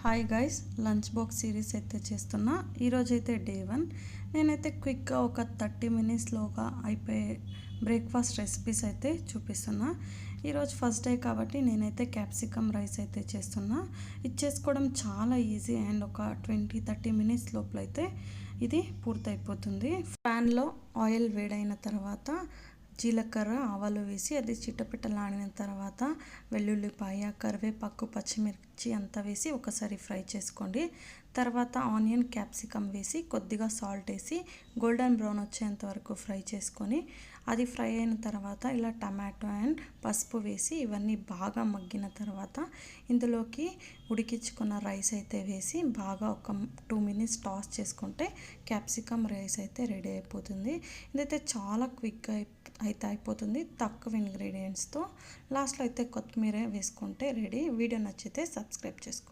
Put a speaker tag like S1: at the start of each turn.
S1: Hi guys, lunch box series అయితే చేస్తున్నా. ఈరోజైతే డే 1. నేనైతే క్విక్గా ఒక 30 మినిట్స్లోగా అయిపోయే బ్రేక్ఫాస్ట్ రెసిపీస్ అయితే చూపిస్తున్నా. ఈరోజు ఫస్ట్ డే కాబట్టి నేనైతే క్యాప్సికమ్ రైస్ అయితే చేస్తున్నా. ఇది చేసుకోవడం చాలా ఈజీ అండ్ ఒక 20-30 మినిట్స్ లోపల అయితే ఇది పూర్తయిపోతుంది. ప్యాన్లో ఆయిల్ వేడైన తర్వాత జీలకర్ర ఆవాలు వేసి అది చిట్టపిట్టలాడిన తర్వాత వెల్లుల్లిపాయ కరివేపాకు పచ్చిమిర్చి అంతా వేసి ఒకసారి ఫ్రై చేసుకోండి. తర్వాత ఆనియన్ క్యాప్సికమ్ వేసి కొద్దిగా సాల్ట్ వేసి గోల్డెన్ బ్రౌన్ వచ్చేంత వరకు ఫ్రై చేసుకొని అది ఫ్రై అయిన తర్వాత ఇలా టమాటో అండ్ పసుపు వేసి ఇవన్నీ బాగా మగ్గిన తర్వాత ఇందులోకి ఉడికించుకున్న రైస్ అయితే వేసి బాగా ఒక 2 మినిట్స్ టాస్ చేసుకుంటే క్యాప్సికమ్ రైస్ అయితే రెడీ అయిపోతుంది. ఇదైతే చాలా క్విక్గా అయితే అయిపోతుంది, తక్కువ ఇంగ్రీడియంట్స్తో. లాస్ట్లో అయితే కొత్తిమీర వేసుకుంటే రెడీ. వీడియో నచ్చితే సబ్స్క్రైబ్ చేసుకోండి.